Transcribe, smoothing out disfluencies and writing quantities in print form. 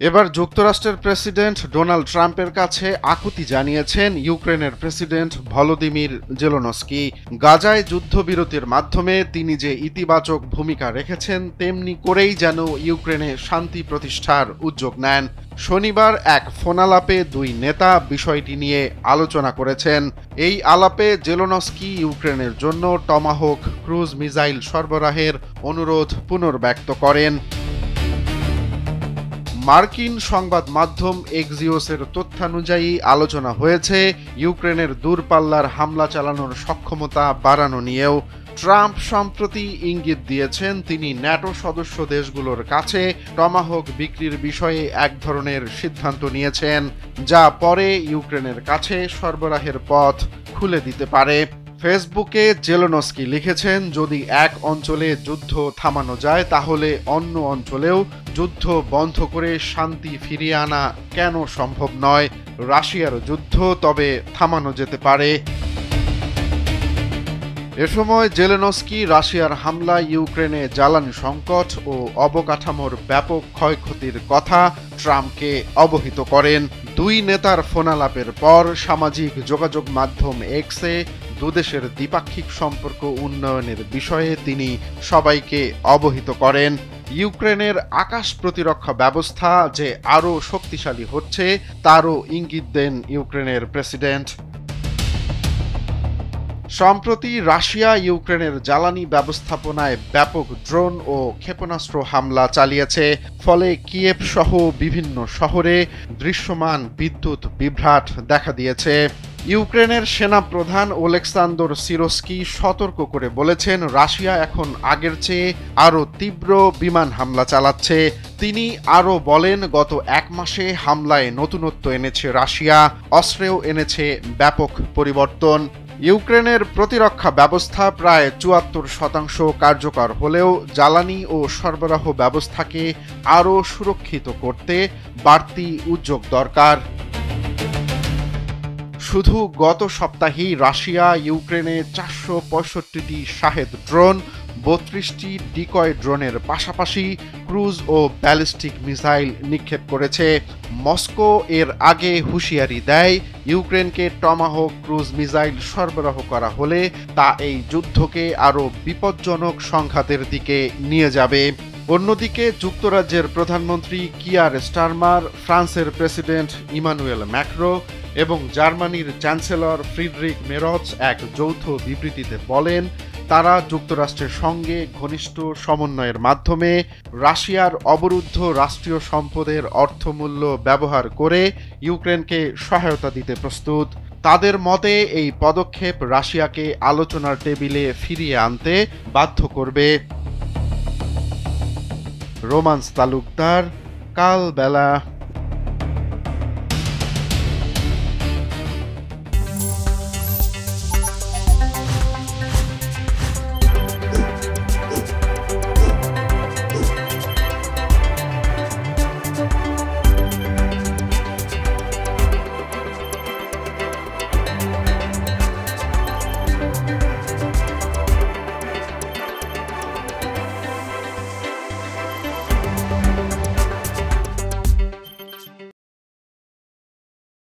এবার যুক্তরাষ্ট্রের president Donald ট্রাম্পের কাছে আকুতি জানিয়েছেন ইউক্রেনের প্রেসিডেন্ট ভলোদিমির জেলেনস্কি। গাজায় যুদ্ধবিরতির মাধ্যমে তিনি যে ইতিবাচক ভূমিকা রেখেছেন তেমনি করেই যেন ইউক্রেনে শান্তি প্রতিষ্ঠার উদ্যোগ নেন। শনিবার এক ফোনালাপে দুই নেতা বিষয়টি নিয়ে আলোচনা করেছেন। এই আলাপে জেলেনস্কি ইউক্রেনের জন্য টমাহক ক্রুজ মিসাইল সরবরাহের অনুরোধ পুনর্ব্যক্ত করেন। মার্কিন সংবাদ মাধ্যম এক্সিওসের তথ্যানুযায়ী আলোচনা হয়েছে ইউক্রেনের দূরপাল্লার হামলা চালানোর সক্ষমতা বাড়ানো নিয়েও। ট্রাম্প সম্প্রতি ইঙ্গিত দিয়েছেন তিনি ন্যাটো সদস্য দেশগুলোর কাছে টমাহক বিক্রির বিষয়ে এক ধরনের সিদ্ধান্ত নিয়েছেন, যা পরে ইউক্রেনের কাছে সরবরাহের পথ খুলে দিতে পারে। ফেসবুকে জেলেনস্কি লিখেছেন, যদি এক অঞ্চলে যুদ্ধ থামানো যায় তাহলে অন্য অঞ্চলেও যুদ্ধ বন্ধ করে শান্তি ফিরিয়ে আনা কেন সম্ভব নয়? রাশিয়ার যুদ্ধ তবে থামানো যেতে পারে। এ সময় জেলেনস্কি রাশিয়ার হামলায় ইউক্রেনে জ্বালানি সংকট ও অবকাঠামোর ব্যাপক ক্ষয়ক্ষতির কথা ট্রাম্পকে অবহিত করেন। দুই নেতার ফোনালাপের পর সামাজিক যোগাযোগ মাধ্যম এক্সে দুদেশের দ্বিপাক্ষিক সম্পর্ক উন্নয়নের বিষয়ে তিনি সবাইকে অবহিত করেন। ইউক্রেনের আকাশ প্রতিরক্ষা ব্যবস্থা যে আরও শক্তিশালী হচ্ছে তারও ইঙ্গিত দেন ইউক্রেনের প্রেসিডেন্ট। সম্প্রতি রাশিয়া ইউক্রেনের জ্বালানি ব্যবস্থাপনায় ব্যাপক ড্রোন ও ক্ষেপণাস্ত্র হামলা চালিয়েছে, ফলে কিয়েভ সহ বিভিন্ন শহরে দৃশ্যমান বিদ্যুৎ বিভ্রাট দেখা দিয়েছে। ইউক্রেনের সেনাপ্রধান ওলেক্সান্দর সিরস্কি সতর্ক করে বলেছেন, রাশিয়া এখন আগের চেয়ে আরও তীব্র বিমান হামলা চালাচ্ছে। তিনি আরও বলেন, গত এক মাসে হামলায় নতুনত্ব এনেছে রাশিয়া, অস্ত্রেও এনেছে ব্যাপক পরিবর্তন। ইউক্রেনের প্রতিরক্ষা ব্যবস্থা প্রায় ৭৪% কার্যকর হলেও জ্বালানি ও সরবরাহ ব্যবস্থাকে আরও সুরক্ষিত করতে বাড়তি উদ্যোগ দরকার। শুধু গত সপ্তাহেই রাশিয়া ইউক্রেনে ৪৬৫টি শাহেদ ড্রোন, ৩২টি ডিকয় ড্রোনের পাশাপাশি ক্রুজ ও ব্যালিস্টিক মিসাইল নিক্ষেপ করেছে। মস্কো এর আগে হুঁশিয়ারি দেয়, ইউক্রেনকে টমাহক ক্রুজ মিসাইল সরবরাহ করা হলে তা এই যুদ্ধকে আরও বিপজ্জনক সংঘাতের দিকে নিয়ে যাবে। অন্যদিকে যুক্তরাজ্যের প্রধানমন্ত্রী কিয়ার স্টারমার, ফ্রান্সের প্রেসিডেন্ট ইমানুয়েল ম্যাক্রো এবং জার্মানির চ্যান্সেলর ফ্রিডরিখ মেরজ এক যৌথ বিবৃতিতে বলেন, তারা যুক্তরাষ্ট্রের সঙ্গে ঘনিষ্ঠ সমন্বয়ের মাধ্যমে রাশিয়ার অবরুদ্ধ রাষ্ট্রীয় সম্পদের অর্থমূল্য ব্যবহার করে ইউক্রেনকে সহায়তা দিতে প্রস্তুত। তাদের মতে এই পদক্ষেপ রাশিয়াকে আলোচনার টেবিলে ফিরিয়ে আনতে বাধ্য করবে। রোমান্স তালুকদার, কালবেলা।